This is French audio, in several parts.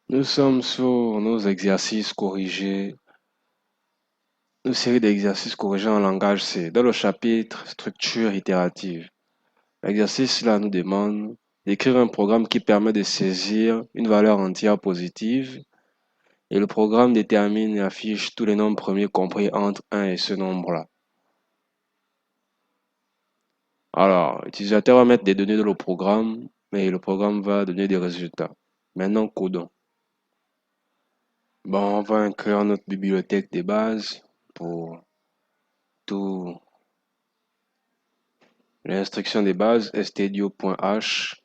Nous sommes sur nos exercices corrigés, une série d'exercices corrigés en langage C, dans le chapitre structure itérative. L'exercice là nous demande d'écrire un programme qui permet de saisir une valeur entière positive et le programme détermine et affiche tous les nombres premiers compris entre 1 et ce nombre-là. Alors, l'utilisateur va mettre des données dans le programme, mais le programme va donner des résultats. Maintenant, codons. Bon, on va inclure notre bibliothèque de base pour tout l'instruction de base stdio.h.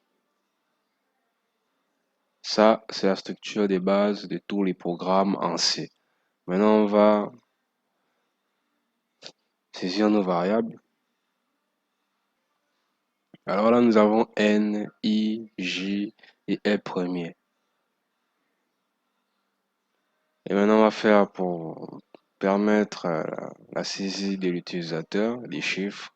Ça, c'est la structure de base de tous les programmes en C. Maintenant, on va saisir nos variables. Alors là, nous avons n, i, j et e premier. Et maintenant, on va faire pour permettre la saisie de l'utilisateur des chiffres.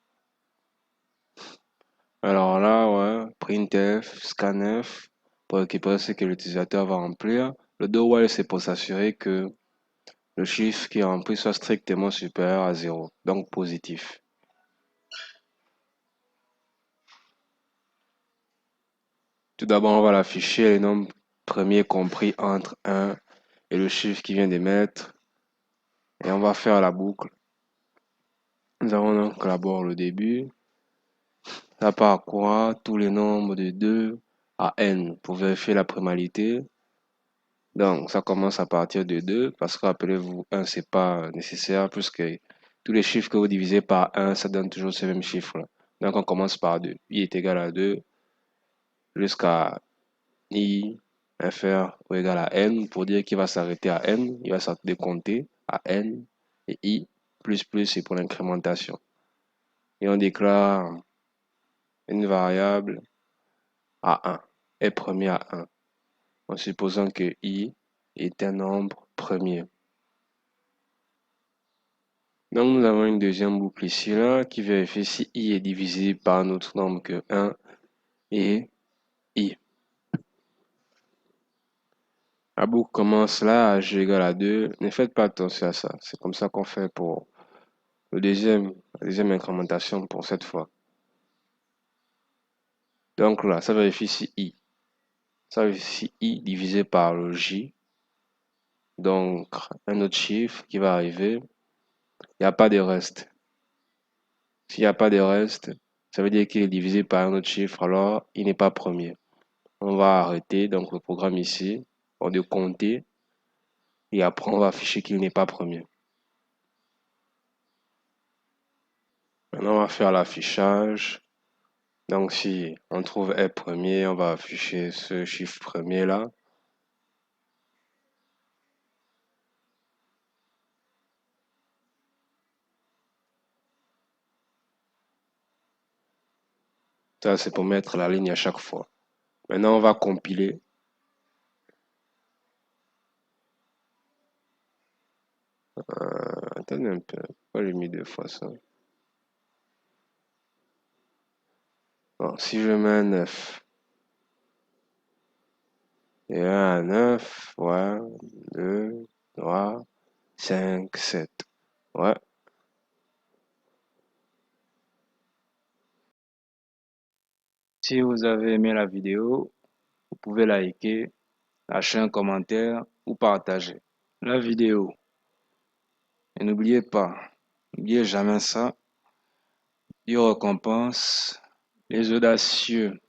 Alors là, ouais, printf, scanf, pour récupérer ce que l'utilisateur va remplir. Le do while, c'est pour s'assurer que le chiffre qui est rempli soit strictement supérieur à 0, donc positif. Tout d'abord, on va l'afficher les nombres premiers compris entre 1 et le chiffre qui vient d'émettre. Et on va faire la boucle. Nous avons donc d'abord le début. Ça parcourt tous les nombres de 2 à n pour vérifier la primalité. Donc, ça commence à partir de 2 parce que rappelez-vous, 1 c'est pas nécessaire puisque tous les chiffres que vous divisez par 1, ça donne toujours ce même chiffre-là. Donc, on commence par 2. I est égal à 2 jusqu'à i inférieur ou égal à n pour dire qu'il va s'arrêter à n. Il va se décompter à n et i plus c'est pour l'incrémentation. Et on déclare une variable à 1, est premier à 1, en supposant que i est un nombre premier. Donc nous avons une deuxième boucle ici là qui vérifie si i est divisible par un autre nombre que 1 et i. La boucle commence là à g égale à 2. Ne faites pas attention à ça. C'est comme ça qu'on fait pour la deuxième incrémentation pour cette fois. Donc là, ça vérifie si i. Ça vérifie si i divisé par le j. Donc un autre chiffre qui va arriver. Il n'y a pas de reste. S'il n'y a pas de reste, ça veut dire qu'il est divisé par un autre chiffre, alors il n'est pas premier. On va arrêter donc le programme ici, on de compter, et après on va afficher qu'il n'est pas premier. Maintenant on va faire l'affichage. Donc si on trouve est premier, on va afficher ce chiffre premier là. Ça c'est pour mettre la ligne à chaque fois. Maintenant on va compiler. Attendez un peu, pourquoi j'ai mis deux fois ça? Bon, si je mets un 9, et 1 à 9, ouais, 2, 3, 5, 7. Ouais. Si vous avez aimé la vidéo, vous pouvez liker, lâcher un commentaire ou partager la vidéo. Et n'oubliez jamais ça, Dieu récompense les audacieux.